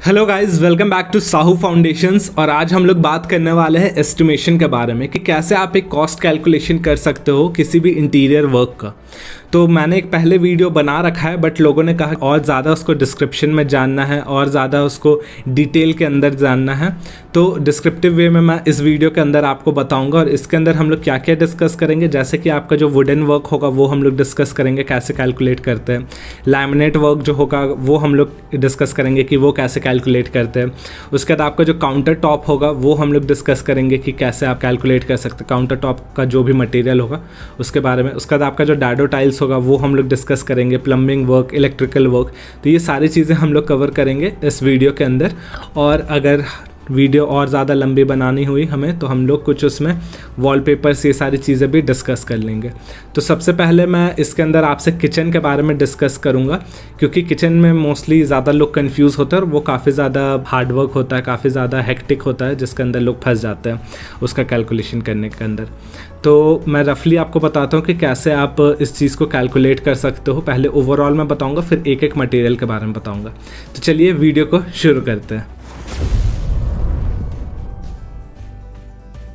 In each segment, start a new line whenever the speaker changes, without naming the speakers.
Hello guys, welcome back to Sahu foundations. और आज हम लोग बात करने वाले हैं एस्टिमेशन के बारे में कि कैसे आप एक कॉस्ट कैलकुलेशन कर सकते हो किसी भी इंटीरियर वर्क का। तो मैंने एक पहले वीडियो बना रखा है, बट लोगों ने कहा और ज़्यादा उसको डिस्क्रिप्शन में जानना है और ज़्यादा उसको डिटेल के अंदर जानना है, तो डिस्क्रिप्टिव वे में मैं इस वीडियो के अंदर आपको बताऊंगा। और इसके अंदर हम लोग क्या क्या डिस्कस करेंगे, जैसे कि आपका जो वुडन वर्क होगा वो हम लोग डिस्कस करेंगे कैसे कैलकुलेट करते हैं। लैमिनेट वर्क जो होगा वो हम लोग डिस्कस करेंगे कि वो कैसे कैलकुलेट करते हैं। उसके बाद आपका जो काउंटर टॉप होगा वो हम लोग डिस्कस करेंगे कि कैसे आप कैलकुलेट कर सकते हैं काउंटर टॉप का जो भी मटेरियल होगा उसके बारे में। उसके बाद आपका जो डैडो टाइल्स होगा वो हम लोग डिस्कस करेंगे, प्लम्बिंग वर्क, इलेक्ट्रिकल वर्क। तो ये सारी चीज़ें हम लोग कवर करेंगे इस वीडियो के अंदर। और अगर वीडियो और ज़्यादा लंबी बनानी हुई हमें तो हम लोग कुछ उसमें वॉलपेपर्स ये सारी चीज़ें भी डिस्कस कर लेंगे। तो सबसे पहले मैं इसके अंदर आपसे किचन के बारे में डिस्कस करूँगा, क्योंकि किचन में मोस्टली ज़्यादा लोग कंफ्यूज होते हैं और वो काफ़ी ज़्यादा हार्ड वर्क होता है, काफ़ी ज़्यादा हेक्टिक होता है, जिसके अंदर लोग फंस जाते हैं उसका कैलकुलेशन करने के अंदर। तो मैं रफली आपको बताता हूँ कि कैसे आप इस चीज़ को कैलकुलेट कर सकते हो। पहले ओवरऑल मैं बताऊँगा, फिर एक एक मटेरियल के बारे में बताऊँगा। तो चलिए वीडियो को शुरू करते हैं।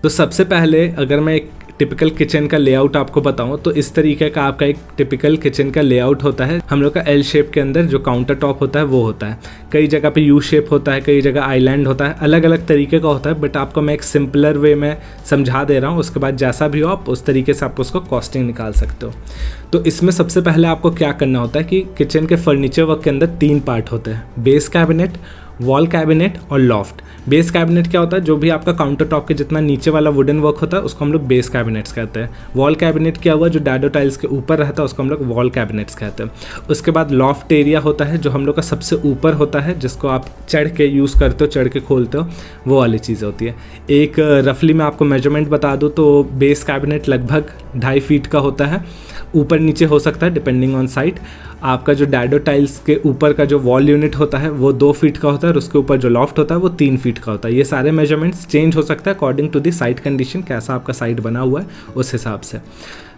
तो सबसे पहले अगर मैं एक टिपिकल किचन का लेआउट आपको बताऊं तो इस तरीके का आपका एक टिपिकल किचन का लेआउट होता है। हम लोग का एल शेप के अंदर जो काउंटर टॉप होता है वो होता है, कई जगह पे यू शेप होता है, कई जगह आइलैंड होता है, अलग अलग तरीके का होता है। बट आपको मैं एक सिंपलर वे में समझा दे रहा हूँ, उसके बाद जैसा भी हो आप उस तरीके से आप उसको कॉस्टिंग निकाल सकते हो। तो इसमें सबसे पहले आपको क्या करना होता है कि किचन के फर्नीचर वर्क के अंदर 3 पार्ट होते हैं, बेस कैबिनेट, वॉल कैबिनेट और लॉफ्ट। बेस कैबिनेट क्या होता है, जो भी आपका काउंटर टॉप के जितना नीचे वाला वुडन वर्क होता है उसको हम लोग बेस कैबिनेट्स कहते हैं। वॉल कैबिनेट क्या हुआ, जो डैडो टाइल्स के ऊपर रहता है उसको हम लोग वॉल कैबिनेट्स कहते हैं। उसके बाद लॉफ्ट एरिया होता है जो हम लोग का सबसे ऊपर होता है, जिसको आप चढ़ के यूज़ करते हो, चढ़ के खोलते हो, वो वाली चीज़ होती है। एक रफली मैं आपको मेजरमेंट बता दूँ तो बेस कैबिनेट लगभग 2.5 फीट का होता है, ऊपर नीचे हो सकता है डिपेंडिंग ऑन साइट। आपका जो डैडो टाइल्स के ऊपर का जो वॉल यूनिट होता है वो 2 फीट का होता है और उसके ऊपर जो लॉफ्ट होता है वो 3 फीट का होता है। ये सारे मेजरमेंट्स चेंज हो सकता है according to the site condition, कैसा आपका साइट बना हुआ है उस हिसाब से।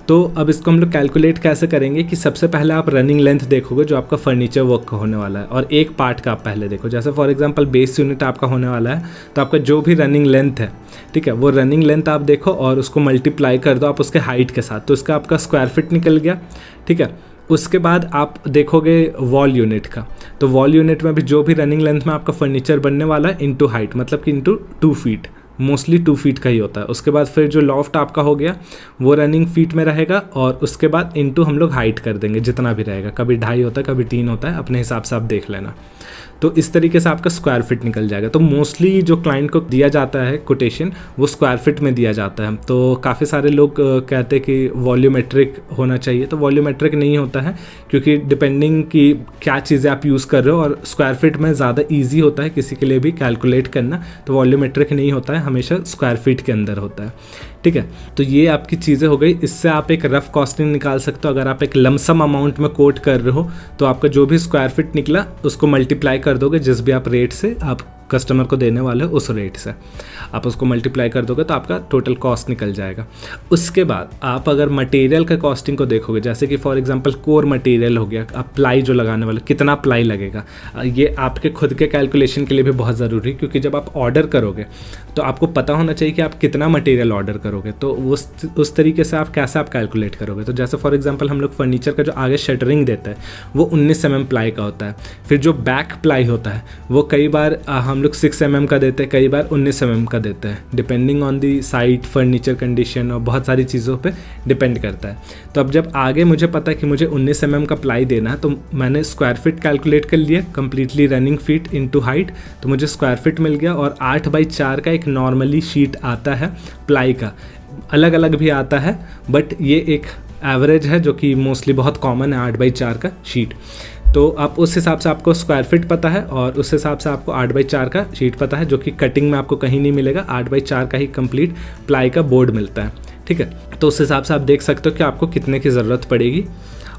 तो अब इसको हम लोग कैलकुलेट कैसे करेंगे कि सबसे पहले आप रनिंग लेंथ देखोगे जो आपका फर्नीचर वर्क का होने वाला है, और एक पार्ट का आप पहले देखो। जैसे फॉर एग्जांपल बेस यूनिट आपका होने वाला है, तो आपका जो भी रनिंग लेंथ है, ठीक है, वो रनिंग लेंथ आप देखो और उसको मल्टीप्लाई कर दो आप उसके हाइट के साथ, तो इसका आपका स्क्वायर फीट निकल गया, ठीक है। उसके बाद आप देखोगे वॉल यूनिट का, तो वॉल यूनिट में भी जो भी रनिंग लेंथ में आपका फर्नीचर बनने वाला है इंटू हाइट, मतलब कि इंटू 2 फीट, मोस्टली 2 फीट का ही होता है। उसके बाद फिर जो लॉफ्ट आपका हो गया वो रनिंग फीट में रहेगा, और उसके बाद इंटू हम लोग हाइट कर देंगे जितना भी रहेगा, कभी 2.5 होता है, कभी 3 होता है, अपने हिसाब से आप देख लेना। तो इस तरीके से आपका स्क्वायर फीट निकल जाएगा। तो मोस्टली जो क्लाइंट को दिया जाता है कोटेशन वो स्क्वायर फीट में दिया जाता है। तो काफ़ी सारे लोग कहते हैं कि वॉल्यूमेट्रिक होना चाहिए, तो वॉल्यूमेट्रिक नहीं होता है, क्योंकि डिपेंडिंग कि क्या चीज़ें आप यूज़ कर रहे हो, और स्क्वायर फीट में ज़्यादा ईजी होता है किसी के लिए भी कैलकुलेट करना, तो वॉल्यूमेट्रिक नहीं होता है, हमेशा स्क्वायर फीट के अंदर होता है, ठीक है। तो ये आपकी चीज़ें हो गई। इससे आप एक रफ कॉस्टिंग निकाल सकते हो। अगर आप एक लमसम अमाउंट में कोट कर रहे हो तो आपका जो भी स्क्वायर फीट निकला उसको मल्टीप्लाई कर दोगे जिस भी आप रेट से आप कस्टमर को देने वाले हो, उस रेट से आप उसको मल्टीप्लाई कर दोगे तो आपका टोटल कॉस्ट निकल जाएगा। उसके बाद आप अगर मटेरियल का कॉस्टिंग को देखोगे, जैसे कि फॉर एग्जांपल कोर मटेरियल हो गया, आप प्लाई जो लगाने वाले, कितना प्लाई लगेगा, ये आपके खुद के कैलकुलेशन के लिए भी बहुत ज़रूरी है, क्योंकि जब आप ऑर्डर करोगे तो आपको पता होना चाहिए कि आप कितना मटेरियल ऑर्डर करोगे। तो उस तरीके से आप कैसे आप कैलकुलेट करोगे। तो जैसे फॉर एग्जाम्पल हम लोग फर्नीचर का जो आगे शटरिंग देता है वो 19 mm प्लाई का होता है। फिर जो बैक प्लाई होता है वो कई बार हम लोग 6 mm का देते हैं, कई बार 19 mm का देते हैं, depending on the site, furniture condition और बहुत सारी चीज़ों पे डिपेंड करता है। तो अब जब आगे मुझे पता है कि मुझे 19 mm का प्लाई देना है, तो मैंने स्क्वायर फीट कैलकुलेट कर लिया, completely running feet into height, तो मुझे स्क्वायर फीट मिल गया। और 8x4 का एक नॉर्मली शीट आता है प्लाई का, अलग अलग भी आता है, बट ये एक एवरेज है जो कि मोस्टली बहुत कॉमन है 8x4 का शीट। तो आप उस हिसाब से आपको स्क्वायर फीट पता है और उस हिसाब से आपको 8x4 का शीट पता है, जो कि कटिंग में आपको कहीं नहीं मिलेगा, 8x4 का ही कंप्लीट प्लाई का बोर्ड मिलता है, ठीक है। तो उस हिसाब से आप देख सकते हो कि आपको कितने की ज़रूरत पड़ेगी।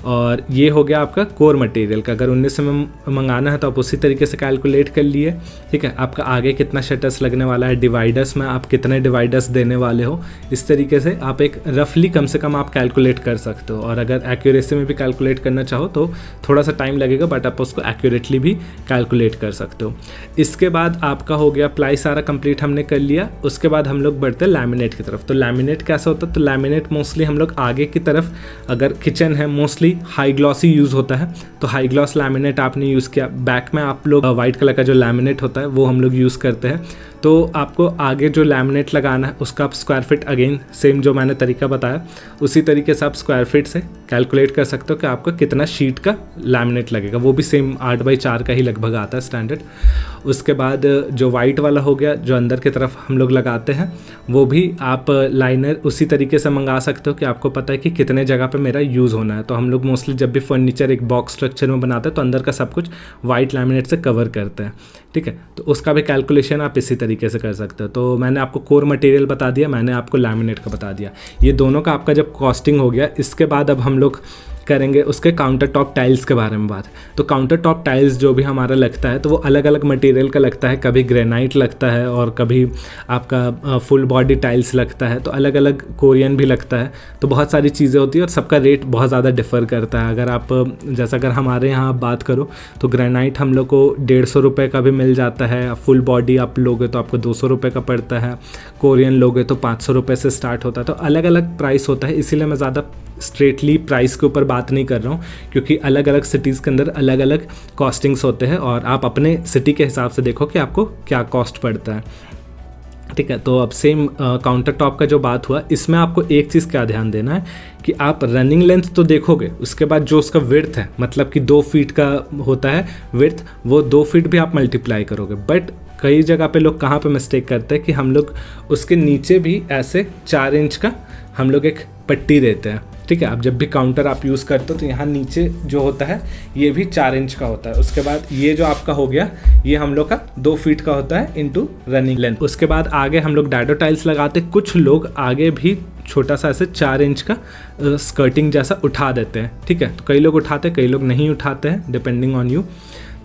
और ये हो गया आपका कोर मटेरियल का। अगर 19 में मंगाना है तो आप उसी तरीके से कैलकुलेट कर लिए, ठीक है। आपका आगे कितना शटर्स लगने वाला है, डिवाइडर्स में आप कितने डिवाइडर्स देने वाले हो, इस तरीके से आप एक रफली कम से कम आप कैलकुलेट कर सकते हो। और अगर एक्यूरेसी में भी कैलकुलेट करना चाहो तो थोड़ा सा टाइम लगेगा, बट आप उसको एक्यूरेटली भी कैलकुलेट कर सकते हो। इसके बाद आपका हो गया प्लाई सारा कंप्लीट हमने कर लिया। उसके बाद हम लोग बढ़ते हैं लैमिनेट की तरफ। तो लैमिनेट कैसा होता है, तो लैमिनेट मोस्टली हम लोग आगे की तरफ, अगर किचन है मोस्टली हाई ग्लॉस ही यूज़ होता है, तो हाई ग्लॉस लैमिनेट आपने यूज़ किया। बैक में आप लोग वाइट कलर का जो लैमिनेट होता है वो हम लोग यूज़ करते हैं। तो आपको आगे जो लैमिनेट लगाना है उसका आप स्क्वायर फीट, अगेन सेम जो मैंने तरीका बताया उसी तरीके से आप स्क्वायर फीट से कैलकुलेट कर सकते हो कि आपका कितना शीट का लैमिनेट लगेगा। वो भी सेम 8x4 का ही लगभग आता है स्टैंडर्ड। उसके बाद जो वाइट वाला हो गया जो अंदर की तरफ हम लोग लगाते हैं, वो भी आप लाइनर उसी तरीके से मंगा सकते हो कि आपको पता है कि कितने जगह पे मेरा यूज़ होना है। तो हम लोग मोस्टली जब भी फर्नीचर एक बॉक्स स्ट्रक्चर में बनाते हैं तो अंदर का सब कुछ वाइट लैमिनेट से कवर करते हैं, ठीक है। तो उसका भी कैलकुलेशन आप इसी तरीके से कर सकते हो। तो मैंने आपको कोर मटेरियल बता दिया, मैंने आपको लैमिनेट का बता दिया। ये दोनों का आपका जब कॉस्टिंग हो गया, इसके बाद अब हम लोग करेंगे उसके काउंटर टॉप टाइल्स के बारे में बात। तो काउंटर टॉप टाइल्स जो भी हमारा लगता है तो वो अलग अलग मटेरियल का लगता है। कभी ग्रेनाइट लगता है और कभी आपका फुल बॉडी टाइल्स लगता है, तो अलग अलग कोरियन भी लगता है। तो बहुत सारी चीज़ें होती है और सबका रेट बहुत ज़्यादा डिफ़र करता है। अगर आप जैसा अगर हमारे यहाँ आप बात करो तो ग्रेनाइट हम लोग को 150 रुपये का भी मिल जाता है। फुल बॉडी आप लोगे तो आपको 200 रुपये का पड़ता है। कोरियन लोगे तो 500 रुपये से स्टार्ट होता है। तो अलग अलग प्राइस होता है, इसीलिए मैं ज़्यादा स्ट्रेटली प्राइस के ऊपर बात नहीं कर रहा हूँ, क्योंकि अलग अलग सिटीज़ के अंदर अलग अलग कॉस्टिंग्स होते हैं और आप अपने सिटी के हिसाब से देखो कि आपको क्या कॉस्ट पड़ता है, ठीक है। तो अब सेम काउंटर टॉप का जो बात हुआ, इसमें आपको एक चीज़ क्या ध्यान देना है कि आप रनिंग लेंथ तो देखोगे, उसके बाद जो उसका विड्थ है, मतलब कि 2 फीट का होता है विड्थ, वो 2 फीट भी आप मल्टीप्लाई करोगे। बट कई जगह पे लोग कहाँ पे मिस्टेक करते हैं कि हम लोग उसके नीचे भी ऐसे 4 इंच का हम लोग एक पट्टी देते हैं, ठीक है। अब जब भी काउंटर आप यूज़ करते हो तो यहाँ नीचे जो होता है ये भी 4 इंच का होता है। उसके बाद ये जो आपका हो गया ये हम लोग का 2 फीट का होता है इनटू रनिंग लेंथ। उसके बाद आगे हम लोग डैडो टाइल्स लगाते, कुछ लोग आगे भी छोटा सा ऐसे 4 इंच का स्कर्टिंग जैसा उठा देते हैं, ठीक है। तो कई लोग उठाते हैं, कई लोग नहीं उठाते हैं, डिपेंडिंग ऑन यू।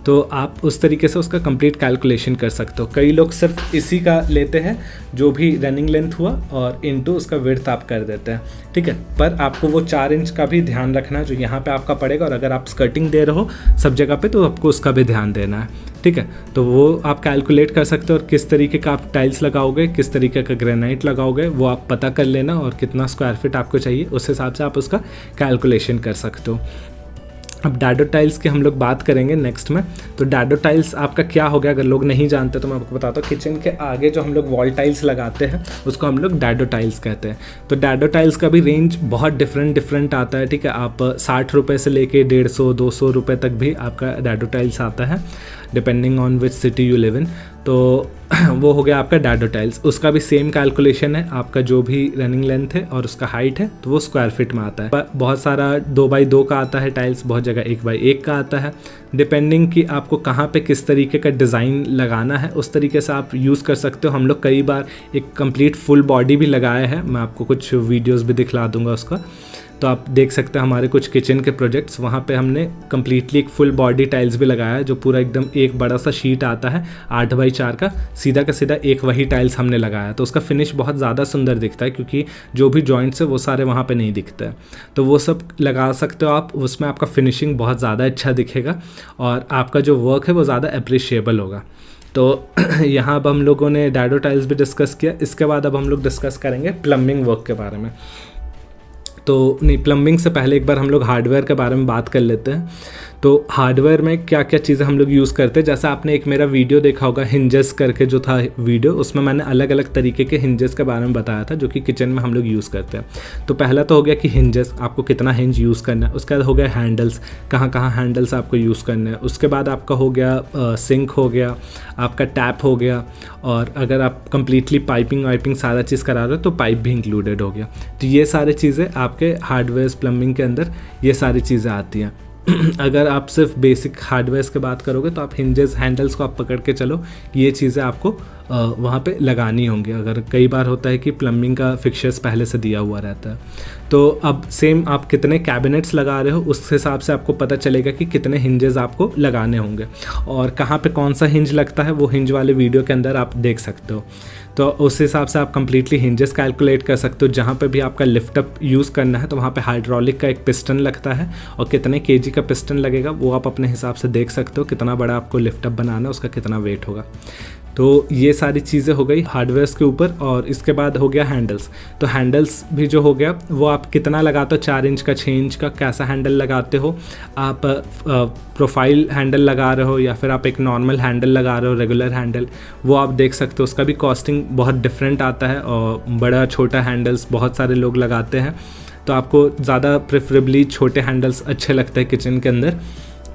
तो आप उस तरीके से उसका कंप्लीट कैलकुलेशन कर सकते हो। कई लोग सिर्फ इसी का लेते हैं जो भी रनिंग लेंथ हुआ और इनटू उसका विड्थ आप कर देते हैं, ठीक है। पर आपको वो 4 इंच का भी ध्यान रखना है जो यहाँ पे आपका पड़ेगा, और अगर आप स्कर्टिंग दे रहे हो सब जगह पे तो आपको उसका भी ध्यान देना है, ठीक है। तो वो आप कैलकुलेट कर सकते हो और किस तरीके का आप टाइल्स लगाओगे, किस तरीके का ग्रेनाइट लगाओगे वो आप पता कर लेना, और कितना स्क्वायर फीट आपको चाहिए उस हिसाब से आप उसका कैलकुलेशन कर सकते हो। अब डैडो टाइल्स की हम लोग बात करेंगे नेक्स्ट में। तो डैडो टाइल्स आपका क्या हो गया, अगर लोग नहीं जानते तो मैं आपको बताता हूँ। किचन के आगे जो हम लोग वॉल टाइल्स लगाते हैं उसको हम लोग डैडो टाइल्स कहते हैं। तो डैडो टाइल्स का भी रेंज बहुत डिफरेंट आता है, ठीक है। आप 60 रुपये से लेके 150-200 रुपये तक भी आपका डैडो टाइल्स आता है, depending on which city you live in. तो वो हो गया आपका डैडो टाइल्स। उसका भी सेम कैलकुलेशन है, आपका जो भी रनिंग लेंथ है और उसका हाइट है तो वो स्क्वायर फीट में आता है। बहुत सारा 2x2 का आता है टाइल्स, बहुत जगह 1x1 का आता है, डिपेंडिंग कि आपको कहाँ पे किस तरीके का डिज़ाइन लगाना है उस तरीके से आप यूज़ कर सकते हो। हम लोग कई बार एक कंप्लीट फुल बॉडी भी लगाया है, मैं आपको कुछ वीडियोज़ भी दिखला दूंगा उसका, तो आप देख सकते हैं हमारे कुछ किचन के प्रोजेक्ट्स, वहाँ पे हमने कम्प्लीटली एक फुल बॉडी टाइल्स भी लगाया है, जो पूरा एकदम एक बड़ा सा शीट आता है 8x4 का सीधा एक वही टाइल्स हमने लगाया। तो उसका फिनिश बहुत ज़्यादा सुंदर दिखता है, क्योंकि जो भी जॉइंट्स है वो सारे वहाँ पे नहीं दिखते हैं। तो वो सब लगा सकते हो आप, उसमें आपका फिनिशिंग बहुत ज़्यादा अच्छा दिखेगा और आपका जो वर्क है वो ज़्यादा अप्रिशिएबल होगा। तो यहाँ अब हम लोगों ने डैडो टाइल्स भी डिस्कस किया। इसके बाद अब हम लोग डिस्कस करेंगे प्लम्बिंग वर्क के बारे में। तो नहीं, प्लम्बिंग से पहले एक बार हम लोग हार्डवेयर के बारे में बात कर लेते हैं। तो हार्डवेयर में क्या क्या चीज़ें हम लोग यूज़ करते हैं, जैसा आपने एक मेरा वीडियो देखा होगा हिंजेस करके जो था वीडियो, उसमें मैंने अलग अलग तरीके के हिंजेस के बारे में बताया था जो कि किचन में हम लोग यूज़ करते हैं। तो पहला तो हो गया कि हिंजेस, आपको कितना हिंज यूज़ करना है। उसके बाद हो गया हैंडल्स, कहाँ कहाँ हैंडल्स आपको यूज़ करने हैं। उसके बाद आपका हो गया सिंक हो गया, आपका टैप हो गया, और अगर आप कंप्लीटली पाइपिंग वाइपिंग सारा चीज़ करा रहे हो तो पाइप भी इंक्लूडेड हो गया। तो ये सारी चीज़ें आपके हार्डवेयर प्लम्बिंग के अंदर ये सारी चीज़ें आती हैं। अगर आप सिर्फ बेसिक हार्डवेयर की बात करोगे तो आप हिंजेस हैंडल्स को आप पकड़ के चलो, ये चीज़ें आपको वहाँ पे लगानी होंगी। अगर कई बार होता है कि प्लम्बिंग का फिक्चर्स पहले से दिया हुआ रहता है। तो अब सेम आप कितने कैबिनेट्स लगा रहे हो उस हिसाब से आपको पता चलेगा कि कितने हिंजेस आपको लगाने होंगे और कहाँ पे कौन सा हिंज लगता है, वो हिंज वाले वीडियो के अंदर आप देख सकते हो। तो उस हिसाब से आप कंप्लीटली हिंजेस कैलकुलेट कर सकते हो। जहाँ पे भी आपका लिफ्ट अप यूज़ करना है तो वहाँ पे हाइड्रोलिक का एक पिस्टन लगता है और कितने केजी का पिस्टन लगेगा वो आप अपने हिसाब से देख सकते हो। कितना बड़ा आपको लिफ्ट अप बनाना है, उसका कितना वेट होगा। तो ये सारी चीज़ें हो गई हार्डवेयर्स के ऊपर। और इसके बाद हो गया हैंडल्स। तो हैंडल्स भी जो हो गया वो आप कितना लगाते हो, 4 इंच का, 6 इंच का, कैसा हैंडल लगाते हो आप, प्रोफाइल हैंडल लगा रहे हो या फिर आप एक नॉर्मल हैंडल लगा रहे हो, रेगुलर हैंडल, वो आप देख सकते हो। उसका भी कॉस्टिंग बहुत डिफरेंट आता है और बड़ा छोटा हैंडल्स बहुत सारे लोग लगाते हैं। तो आपको ज़्यादा प्रेफरेबली छोटे हैंडल्स अच्छे लगते हैं किचन के अंदर,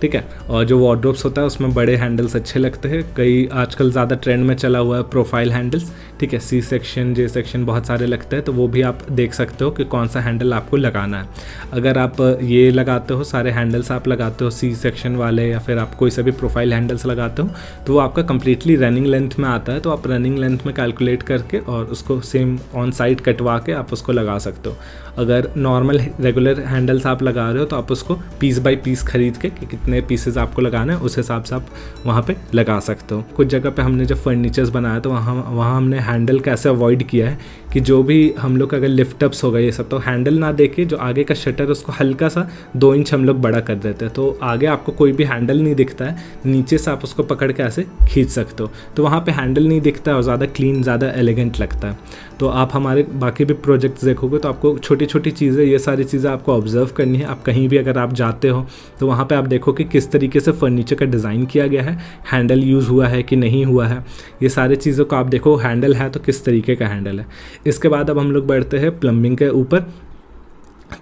ठीक है। और जो वार्डरोब्स होता है उसमें बड़े हैंडल्स अच्छे लगते हैं। कई आजकल ज़्यादा ट्रेंड में चला हुआ है प्रोफाइल हैंडल्स, ठीक है। सी सेक्शन, जे सेक्शन बहुत सारे लगते हैं, तो वो भी आप देख सकते हो कि कौन सा हैंडल आपको लगाना है। अगर आप ये लगाते हो, सारे हैंडल्स आप लगाते हो सी सेक्शन वाले या फिर आप कोई सा भी प्रोफाइल हैंडल्स लगाते हो तो वो आपका कंप्लीटली रनिंग लेंथ में आता है। तो आप रनिंग लेंथ में कैलकुलेट करके और उसको सेम ऑन साइड कटवा के आप उसको लगा सकते हो। अगर नॉर्मल रेगुलर हैंडल्स आप लगा रहे हो तो आप उसको पीस बाय पीस खरीद के कि कितने पीसेस आपको लगाना है उस हिसाब से आप वहाँ पे लगा सकते हो। कुछ जगह पे हमने जब फर्नीचर्स बनाया तो वहाँ हमने हैंडल कैसे अवॉइड किया है कि जो भी हम लोग अगर लिफ्ट अप्स हो गए ये सब, तो हैंडल ना देके जो आगे का शटर उसको हल्का सा 2 इंच हम लोग बड़ा कर देते हैं। तो आगे आपको कोई भी हैंडल नहीं दिखता है, नीचे से आप उसको पकड़ के ऐसे खींच सकते हो। तो वहाँ पे हैंडल नहीं दिखता है और ज़्यादा क्लीन, ज़्यादा एलिगेंट लगता है। तो आप हमारे बाकी भी प्रोजेक्ट्स देखोगे तो आपको छोटी छोटी चीज़ें, ये सारी चीज़ें आपको ऑब्जर्व करनी है। आप कहीं भी अगर आप जाते हो तो वहाँ पे आप देखो कि किस तरीके से फर्नीचर का डिज़ाइन किया गया है, हैंडल यूज़ हुआ है कि नहीं हुआ है, ये सारी चीज़ों को आप देखो। हैंडल है तो किस तरीके का हैंडल है। इसके बाद अब हम लोग बढ़ते हैं प्लम्बिंग के ऊपर।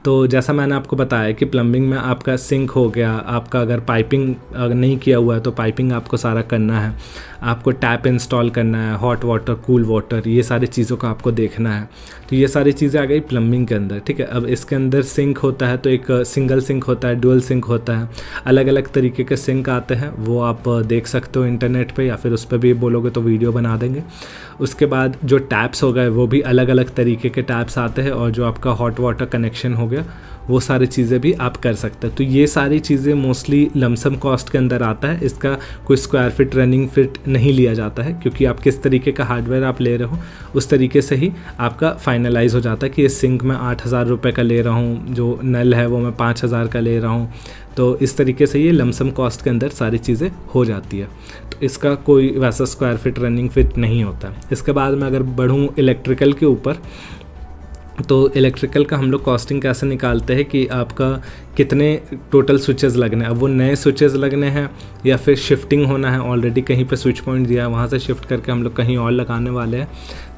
तो जैसा मैंने आपको बताया कि प्लम्बिंग में आपका सिंक हो गया, आपका अगर पाइपिंग नहीं किया हुआ है तो पाइपिंग आपको सारा करना है, आपको टैप इंस्टॉल करना है, हॉट वाटर, कूल वाटर, ये सारी चीज़ों का आपको देखना है। तो ये सारी चीज़ें आ गई प्लम्बिंग के अंदर, ठीक है। अब इसके अंदर सिंक होता है तो एक सिंगल सिंक होता है, डुअल सिंक होता है, अलग अलग तरीके के सिंक आते हैं, वो आप देख सकते हो इंटरनेट पे या फिर उस पर भी बोलोगे तो वीडियो बना देंगे। उसके बाद जो टैप्स हो गए वो भी अलग अलग तरीके के टैप्स आते हैं और जो आपका हॉट वाटर कनेक्शन हो गया वो सारी चीज़ें भी आप कर सकते हैं। तो ये सारी चीज़ें मोस्टली लमसम कॉस्ट के अंदर आता है। इसका कोई स्क्वायर फिट, रनिंग फिट नहीं लिया जाता है क्योंकि आप किस तरीके का हार्डवेयर आप ले रहे हो उस तरीके से ही आपका फाइनलाइज हो जाता है कि ये सिंक मैं 8,000 रुपये का ले रहा हूँ, जो नल है वो मैं 5,000 का ले रहा हूँ। तो इस तरीके से ये लमसम कॉस्ट के अंदर सारी चीज़ें हो जाती है। तो इसका कोई वैसा स्क्वायर फिट, रनिंग फिट नहीं होता। इसके बाद मैं अगर बढ़ूँ इलेक्ट्रिकल के ऊपर, तो इलेक्ट्रिकल का हम लोग कॉस्टिंग कैसे निकालते हैं कि आपका कितने टोटल स्विचेस लगने हैं। अब वो नए स्विचेस लगने हैं या फिर शिफ्टिंग होना है, ऑलरेडी कहीं पे स्विच पॉइंट दिया है वहाँ से शिफ्ट करके हम लोग कहीं और लगाने वाले हैं,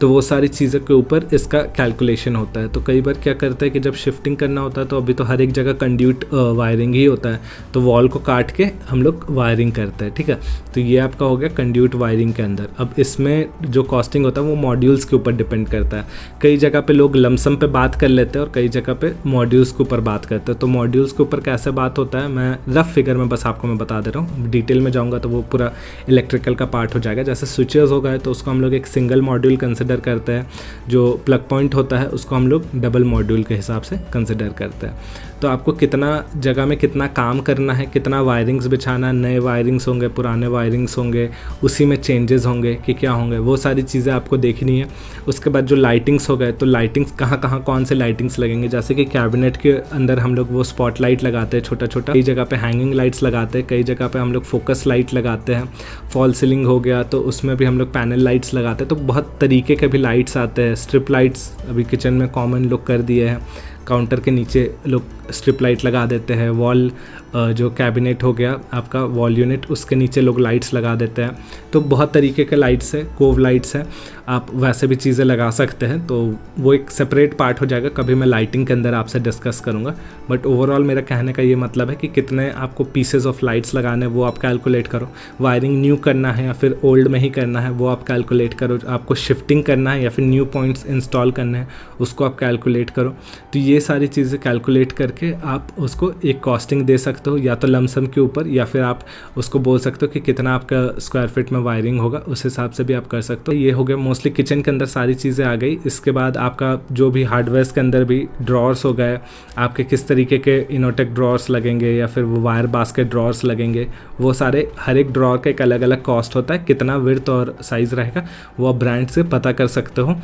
तो वो सारी चीज़ों के ऊपर इसका कैलकुलेशन होता है। तो कई बार क्या करते हैं कि जब शिफ्टिंग करना होता है तो अभी तो हर एक जगह कंड्यूट वायरिंग ही होता है, तो वॉल को काट के हम लोग वायरिंग करते हैं, ठीक है। तो ये आपका हो गया कंड्यूट वायरिंग के अंदर। अब इसमें जो कॉस्टिंग होता है वो मॉड्यूल्स के ऊपर डिपेंड करता है। कई जगह पे लोग लमसम पे बात कर लेते हैं और कई जगह पे मॉड्यूल्स के ऊपर बात करते हैं। तो मॉड्यूल्स के ऊपर कैसे बात होता है मैं रफ फिगर में बस आपको मैं बता दे रहा हूँ, डिटेल में जाऊँगा तो वो पूरा इलेक्ट्रिकल का पार्ट हो जाएगा। जैसे स्विचेस हो गए तो उसको हम लोग एक सिंगल मॉड्यूल कंसिडर करते हैं, जो प्लग पॉइंट होता है उसको हम लोग डबल मॉड्यूल के हिसाब से कंसिडर करते हैं। तो आपको कितना जगह में कितना काम करना है, कितना वायरिंग्स बिछाना, नए वायरिंग्स होंगे, पुराने वायरिंग्स होंगे, उसी में चेंजेस होंगे कि क्या होंगे, वो सारी चीज़ें आपको देखनी है। उसके बाद जो लाइटिंग्स हो गए तो लाइटिंग्स कहाँ कहाँ कौन से लाइटिंग्स लगेंगे, जैसे कि कैबिनेट के अंदर हम लोग वो स्पॉट लाइट लगाते हैं छोटा छोटा, कई जगह पे हैंगिंग लाइट्स लगाते हैं, कई जगह पे हम लोग फोकस लाइट लगाते हैं। फॉल सीलिंग हो गया तो उसमें भी हम लोग पैनल लाइट्स लगाते हैं। तो बहुत तरीके के भी लाइट्स आते हैं। स्ट्रिप लाइट्स अभी किचन में कॉमन लोग कर दिए हैं, काउंटर के नीचे लोग स्ट्रिप लाइट लगा देते हैं। वॉल जो कैबिनेट हो गया आपका वॉल यूनिट, उसके नीचे लोग लाइट्स लगा देते हैं। तो बहुत तरीके के लाइट्स है, कोव लाइट्स है, आप वैसे भी चीज़ें लगा सकते हैं। तो वो एक सेपरेट पार्ट हो जाएगा, कभी मैं लाइटिंग के अंदर आपसे डिस्कस करूँगा। बट ओवरऑल मेरा कहने का ये मतलब है कि कितने आपको पीसेस ऑफ लाइट्स लगाने हैं वो आप कैलकुलेट करो। वायरिंग न्यू करना है या फिर ओल्ड में ही करना है वो आप कैलकुलेट करो। आपको शिफ्टिंग करना है या फिर न्यू पॉइंट्स इंस्टॉल करने हैं उसको आप कैलकुलेट करो। तो ये ये सारी चीज़ें कैलकुलेट करके आप उसको एक कॉस्टिंग दे सकते हो, या तो लमसम के ऊपर, या फिर आप उसको बोल सकते हो कि कितना आपका स्क्वायर फीट में वायरिंग होगा, उस हिसाब से भी आप कर सकते हो। ये हो गया मोस्टली किचन के अंदर सारी चीज़ें आ गई। इसके बाद आपका जो भी हार्डवेयर के अंदर भी ड्रॉर्स हो गए, आपके किस तरीके के इनोटेक ड्रॉर्स लगेंगे या फिर वो वायर बास्केट ड्रॉर्स लगेंगे, वो सारे हर एक ड्रॉर का एक अलग अलग कॉस्ट होता है, कितना विड्थ और साइज़ रहेगा वो आप ब्रांड से पता कर सकते हो।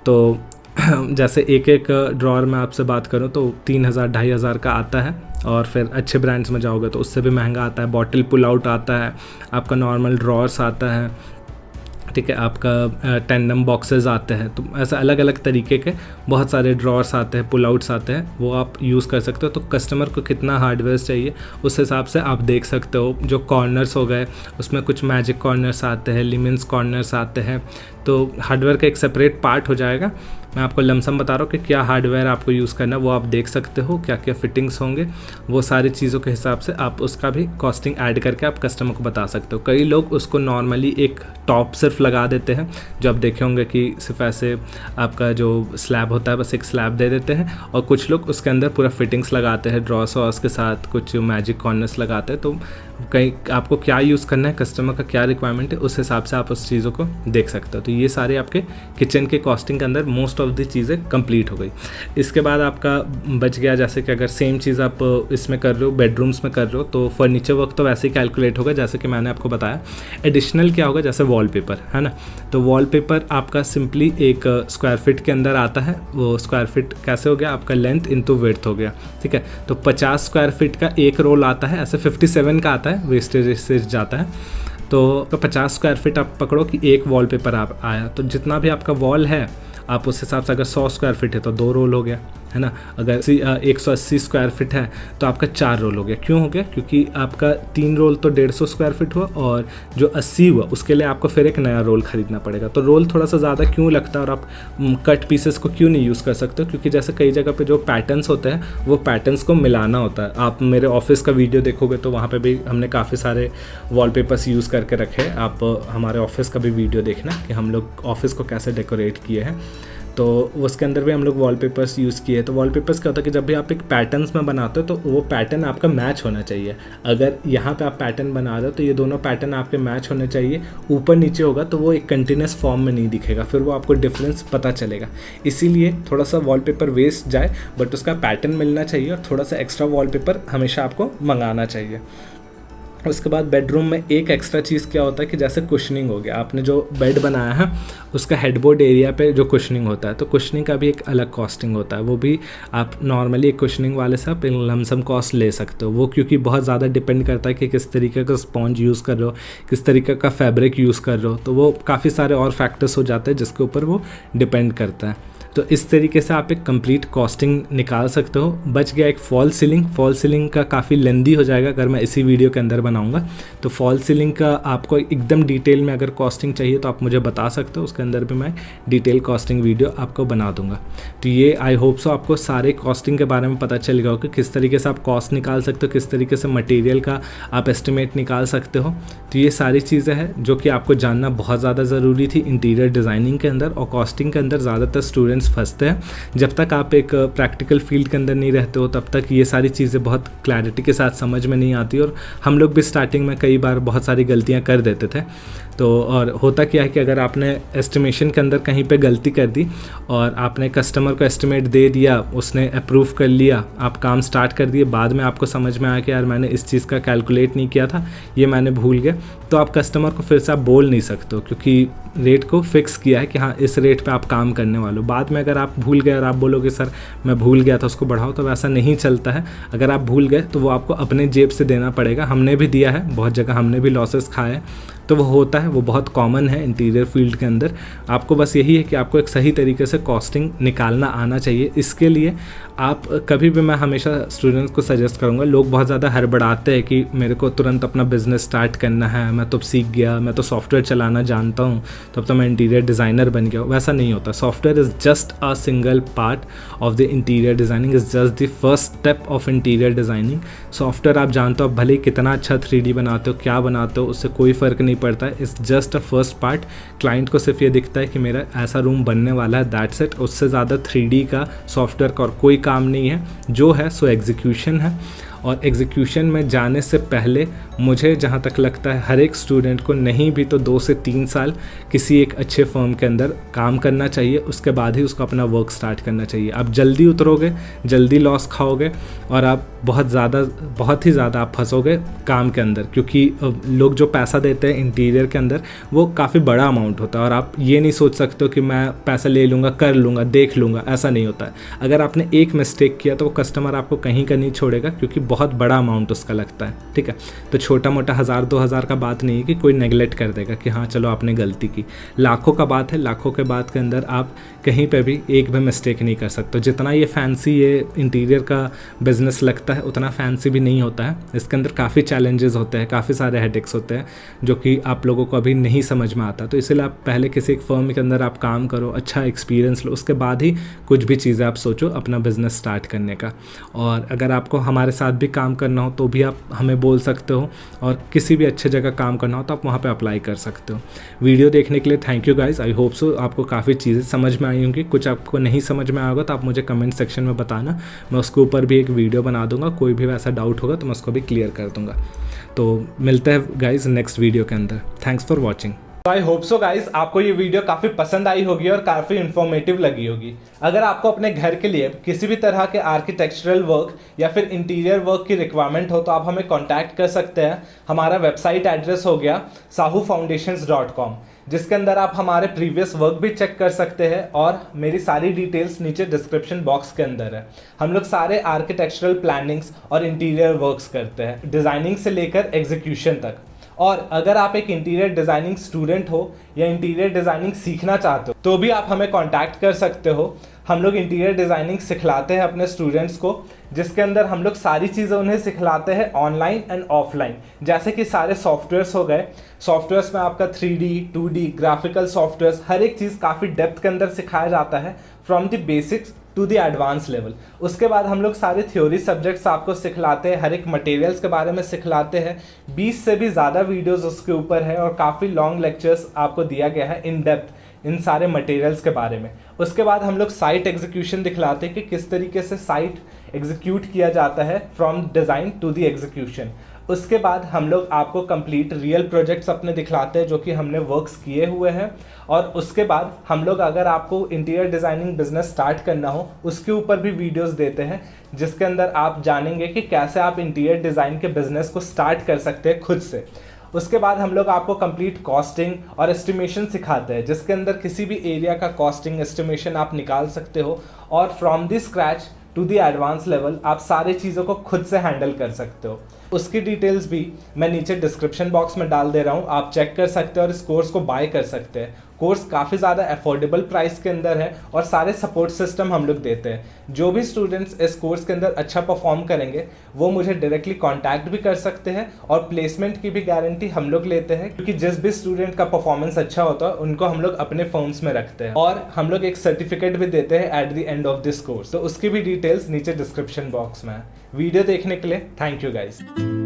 तो जैसे एक एक ड्रॉर में आपसे बात करूं तो 3000 2500 का आता है, और फिर अच्छे ब्रांड्स में जाओगे तो उससे भी महंगा आता है। बॉटल पुल आउट आता है, आपका नॉर्मल ड्रॉर्स आता है, ठीक है, आपका टेंडम बॉक्सेस आते हैं। तो ऐसा अलग अलग तरीके के बहुत सारे ड्रॉर्स आते हैं, पुल आउट्स आते हैं, वो आप यूज़ कर सकते हो। तो कस्टमर को कितना हार्डवेयर चाहिए उस हिसाब से आप देख सकते हो। जो कॉर्नर्स हो गए उसमें कुछ मैजिक कॉर्नर्स आते हैं, लिमिन्स कॉर्नर्स आते हैं, तो हार्डवेयर का एक सेपरेट पार्ट हो जाएगा। मैं आपको लमसम बता रहा हूँ कि क्या हार्डवेयर आपको यूज़ करना है, वो आप देख सकते हो, क्या क्या फिटिंग्स होंगे, वो सारी चीज़ों के हिसाब से आप उसका भी कॉस्टिंग ऐड करके आप कस्टमर को बता सकते हो। कई लोग उसको नॉर्मली एक टॉप सिर्फ लगा देते हैं, जो आप देखे होंगे कि सिर्फ ऐसे आपका जो स्लैब होता है बस एक स्लैब दे देते हैं, और कुछ लोग उसके अंदर पूरा फिटिंग्स लगाते हैं ड्रॉस वॉस के साथ, कुछ मैजिक कॉर्नर्स लगाते हैं। तो कहीं आपको क्या यूज़ करना है, कस्टमर का क्या रिक्वायरमेंट है, उस हिसाब से आप उस चीज़ों को देख सकते हो। तो ये सारे आपके किचन के कॉस्टिंग के अंदर मोस्ट ऑफ द चीज़ें कंप्लीट हो गई। इसके बाद आपका बच गया, जैसे कि अगर सेम चीज़ आप इसमें कर रहे हो, बेडरूम्स में कर रहे हो, तो फर्नीचर वर्क तो वैसे ही कैलकुलेट होगा जैसे कि मैंने आपको बताया। एडिशनल क्या होगा, जैसे वॉलपेपर है ना, तो वॉलपेपर आपका सिंपली एक स्क्वायर फीट के अंदर आता है। वो स्क्वायर फीट कैसे हो गया, आपका लेंथ इनटू विड्थ हो गया, ठीक है। तो 50 स्क्वायर फीट का एक रोल आता है, ऐसे 57 का आता है, वेस्टेज से जाता है। तो 50 स्क्वायर फीट आप पकड़ो कि एक वॉलपेपर आप आया, तो जितना भी आपका वॉल है आप उस हिसाब से, अगर 100 स्क्वायर फीट है तो 2 रोल हो गया, है ना। अगर 180 स्क्वायर फीट है तो आपका 4 रोल हो गया। क्यों हो गया, क्योंकि आपका 3 रोल तो 150 स्क्वायर फीट हुआ, और जो 80 हुआ उसके लिए आपको फिर एक नया रोल ख़रीदना पड़ेगा। तो रोल थोड़ा सा ज़्यादा क्यों लगता है, और आप कट पीसेस को क्यों नहीं यूज़ कर सकते हो, क्योंकि जैसे कई जगह पे जो पैटर्न्स होते हैं वो पैटर्न्स को मिलाना होता है। आप मेरे ऑफिस का वीडियो देखोगे तो वहाँ पर भी हमने काफ़ी सारे वॉलपेपर्स यूज़ करके रखे हैं। आप हमारे ऑफिस का भी वीडियो देखना कि हम लोग ऑफिस को कैसे डेकोरेट किए हैं, तो उसके अंदर भी हम लोग वॉलपेपर्स यूज़ किए। तो वॉलपेपर्स क्या होता है कि जब भी आप एक पैटर्न्स में बनाते हो तो वो पैटर्न आपका मैच होना चाहिए। अगर यहाँ पे आप पैटर्न बना रहे हो तो ये दोनों पैटर्न आपके मैच होने चाहिए। ऊपर नीचे होगा तो वो एक कंटिन्यूस फॉर्म में नहीं दिखेगा, फिर वो आपको डिफरेंस पता चलेगा। इसीलिए थोड़ा सा वॉलपेपर वेस्ट जाए बट उसका पैटर्न मिलना चाहिए, और थोड़ा सा एक्स्ट्रा वॉलपेपर हमेशा आपको मंगाना चाहिए। उसके बाद बेडरूम में एक एक्स्ट्रा चीज़ क्या होता है कि जैसे कुशनिंग हो गया, आपने जो बेड बनाया है उसका हेडबोर्ड एरिया पे जो कुशनिंग होता है, तो कुशनिंग का भी एक अलग कॉस्टिंग होता है। वो भी आप नॉर्मली एक कुशनिंग वाले से आप लमसम कॉस्ट ले सकते हो। वो क्योंकि बहुत ज़्यादा डिपेंड करता है कि किस तरीके का स्पॉन्ज यूज़ कर रहे हो, किस तरीके का फैब्रिक यूज़ कर रहे हो, तो वो काफ़ी सारे और फैक्टर्स हो जाते हैं जिसके ऊपर वो डिपेंड करता है। तो इस तरीके से आप एक कंप्लीट कॉस्टिंग निकाल सकते हो। बच गया एक फॉल सीलिंग। फॉल सीलिंग का काफ़ी लेंदी हो जाएगा अगर मैं इसी वीडियो के अंदर बनाऊंगा। तो फॉल सीलिंग का आपको एकदम डिटेल में अगर कॉस्टिंग चाहिए तो आप मुझे बता सकते हो, उसके अंदर भी मैं डिटेल कॉस्टिंग वीडियो आपको बना दूंगा। तो ये आई होप सो आपको सारे कॉस्टिंग के बारे में पता चल गया हो कि किस तरीके से आप कॉस्ट निकाल सकते हो, किस तरीके से मटेरियल का आप एस्टिमेट निकाल सकते हो। तो ये सारी चीज़ें हैं जो कि आपको जानना बहुत ज़्यादा ज़रूरी थी इंटीरियर डिज़ाइनिंग के अंदर। और कॉस्टिंग के अंदर ज़्यादातर स्टूडेंट्स फंसते हैं। जब तक आप एक प्रैक्टिकल फील्ड के अंदर नहीं रहते हो तब तक ये सारी चीज़ें बहुत क्लैरिटी के साथ समझ में नहीं आती, और हम लोग भी स्टार्टिंग में कई बार बहुत सारी गलतियां कर देते थे। तो और होता क्या है कि अगर आपने एस्टिमेशन के अंदर कहीं पे गलती कर दी और आपने कस्टमर को एस्टिमेट दे दिया, उसने अप्रूव कर लिया, आप काम स्टार्ट कर दिए, बाद में आपको समझ में आया कि यार मैंने इस चीज़ का कैलकुलेट नहीं किया था, ये मैंने भूल गया, तो आप कस्टमर को फिर से आप बोल नहीं सकते हो क्योंकि रेट को फिक्स किया है कि हाँ इस रेट पे आप काम करने वाले हो। बाद में अगर आप भूल गए और आप बोलोगे सर मैं भूल गया था उसको बढ़ाओ, तो वैसा नहीं चलता है। अगर आप भूल गए तो वो आपको अपने जेब से देना पड़ेगा। हमने भी दिया है, बहुत जगह हमने भी लॉसेस खाए, तो वो होता है, वो बहुत कॉमन है इंटीरियर फील्ड के अंदर। आपको बस यही है कि आपको एक सही तरीके से कॉस्टिंग निकालना आना चाहिए। इसके लिए आप कभी भी, मैं हमेशा स्टूडेंट्स को सजेस्ट करूँगा, लोग बहुत ज़्यादा हड़बड़ाते हैं कि मेरे को तुरंत अपना बिजनेस स्टार्ट करना है, मैं तो सीख गया, मैं तो सॉफ्टवेयर चलाना जानता हूँ, तब तो मैं इंटीरियर डिज़ाइनर बन गया। वैसा नहीं होता। Software is just a single part of the interior designing, is just the first step of interior designing. Software आप जानते हो, आप भले ही कितना अच्छा 3D बनाते हो, क्या बनाते हो, उससे कोई फ़र्क नहीं पड़ता है। It's just a first part. Client को सिर्फ ये दिखता है कि मेरा ऐसा रूम बनने वाला है, दैट्स इट। उससे ज़्यादा 3D का सॉफ्टवेयर का और कोई काम नहीं है। जो है सो एग्जीक्यूशन है। और एग्जीक्यूशन में जाने से पहले मुझे जहाँ तक लगता है हर एक स्टूडेंट को नहीं भी तो 2 से 3 साल किसी एक अच्छे फर्म के अंदर काम करना चाहिए। उसके बाद ही उसको अपना वर्क स्टार्ट करना चाहिए। आप जल्दी उतरोगे, जल्दी लॉस खाओगे और आप बहुत ही ज़्यादा आप फंसोगे काम के अंदर, क्योंकि लोग जो पैसा देते हैं इंटीरियर के अंदर वो काफ़ी बड़ा अमाउंट होता है। और आप ये नहीं सोच सकते हो कि मैं पैसा ले लूँगा, कर लूँगा, देख लूँगा, ऐसा नहीं होता है। अगर आपने एक मिस्टेक किया तो वो कस्टमर आपको कहीं का नहीं छोड़ेगा, क्योंकि बहुत बड़ा अमाउंट उसका लगता है, ठीक है। तो छोटा मोटा 1000-2000 का बात नहीं है कि कोई नेगलेक्ट कर देगा कि हाँ चलो आपने गलती की। लाखों का बात है। लाखों के बात के अंदर आप कहीं पे भी एक भी मिस्टेक नहीं कर सकते। जितना ये फैंसी ये इंटीरियर का बिजनेस लगता है उतना फैंसी भी नहीं होता है। इसके अंदर काफ़ी चैलेंजेस होते हैं, काफ़ी सारे हेडेक्स होते हैं जो कि आप लोगों को अभी नहीं समझ में आता। तो इसलिए आप पहले किसी एक फर्म के अंदर आप काम करो, अच्छा एक्सपीरियंस लो, उसके बाद ही कुछ भी चीज़ें आप सोचो अपना बिजनेस स्टार्ट करने का। और अगर आपको हमारे साथ भी काम करना हो तो भी आप हमें बोल सकते हो, और किसी भी अच्छे जगह काम करना हो तो आप वहाँ पे अप्लाई कर सकते हो। वीडियो देखने के लिए thank you guys. I hope so आपको काफ़ी चीज़ें समझ में आई होंगी। कुछ आपको नहीं समझ में आया होगा तो आप मुझे कमेंट सेक्शन में बताना, मैं उसके ऊपर भी एक वीडियो बना दूंगा। कोई भी वैसा डाउट होगा तो मैं उसको भी क्लियर कर दूंगा। तो मिलते हैं गाइस नेक्स्ट वीडियो के अंदर। Thanks for watching.
I hope so guys आपको ये वीडियो काफ़ी पसंद आई होगी और काफ़ी इन्फॉर्मेटिव लगी होगी। अगर आपको अपने घर के लिए किसी भी तरह के आर्किटेक्चरल वर्क या फिर इंटीरियर वर्क की रिक्वायरमेंट हो तो आप हमें कांटेक्ट कर सकते हैं। हमारा वेबसाइट एड्रेस हो गया sahufoundations.com, जिसके अंदर आप हमारे प्रीवियस वर्क भी चेक कर सकते हैं और मेरी सारी डिटेल्स नीचे डिस्क्रिप्शन बॉक्स के अंदर है। हम लोग सारे आर्किटेक्चरल प्लानिंग्स और इंटीरियर वर्क्स करते हैं, डिज़ाइनिंग से लेकर एग्जीक्यूशन तक। और अगर आप एक इंटीरियर डिज़ाइनिंग स्टूडेंट हो या इंटीरियर डिज़ाइनिंग सीखना चाहते हो तो भी आप हमें कांटेक्ट कर सकते हो। हम लोग इंटीरियर डिज़ाइनिंग सिखलाते हैं अपने स्टूडेंट्स को, जिसके अंदर हम लोग सारी चीज़ें उन्हें सिखलाते हैं ऑनलाइन एंड ऑफलाइन। जैसे कि सारे सॉफ्टवेयर्स हो गए, सॉफ्टवेयर्स में आपका 3D 2D ग्राफिकल सॉफ्टवेयर्स, हर एक चीज़ काफ़ी डेप्थ के अंदर सिखाया जाता है from the basics to the advance level. उसके बाद हम लोग सारे थ्योरी सब्जेक्ट्स आपको सिखलाते हैं, हर एक मटेरियल्स के बारे में सिखलाते हैं। 20 से भी ज़्यादा वीडियोस उसके ऊपर है और काफ़ी लॉन्ग लेक्चर्स आपको दिया गया है इन डेप्थ इन सारे मटेरियल्स के बारे में। उसके बाद हम लोग साइट एग्जीक्यूशन दिखलाते हैं कि किस तरीके से साइट एग्जीक्यूट किया जाता है from design to the execution. उसके बाद हम लोग आपको कंप्लीट रियल प्रोजेक्ट्स अपने दिखलाते हैं जो कि हमने वर्क्स किए हुए हैं। और उसके बाद हम लोग अगर आपको इंटीरियर डिज़ाइनिंग बिजनेस स्टार्ट करना हो उसके ऊपर भी वीडियोस देते हैं, जिसके अंदर आप जानेंगे कि कैसे आप इंटीरियर डिज़ाइन के बिजनेस को स्टार्ट कर सकते हैं खुद से। उसके बाद हम लोग आपको कंप्लीट कॉस्टिंग और एस्टिमेशन सिखाते हैं, जिसके अंदर किसी भी एरिया का कॉस्टिंग एस्टिमेशन आप निकाल सकते हो और from the scratch to the advance level आप सारी चीज़ों को खुद से हैंडल कर सकते हो। उसकी डिटेल्स भी मैं नीचे डिस्क्रिप्शन बॉक्स में डाल दे रहा हूँ, आप चेक कर सकते हो और इस कोर्स को बाय कर सकते हैं। कोर्स काफ़ी ज़्यादा अफोर्डेबल प्राइस के अंदर है और सारे सपोर्ट सिस्टम हम लोग देते हैं। जो भी स्टूडेंट्स इस कोर्स के अंदर अच्छा परफॉर्म करेंगे वो मुझे डायरेक्टली कांटेक्ट भी कर सकते हैं और प्लेसमेंट की भी गारंटी हम लोग लेते हैं, क्योंकि जिस भी स्टूडेंट का परफॉर्मेंस अच्छा होता है उनको हम लोग अपने फर्म्स में रखते हैं और हम लोग एक सर्टिफिकेट भी देते हैं at the end of this course. तो उसकी भी डिटेल्स नीचे डिस्क्रिप्शन बॉक्स में है। वीडियो देखने के लिए थैंक यू गाइज।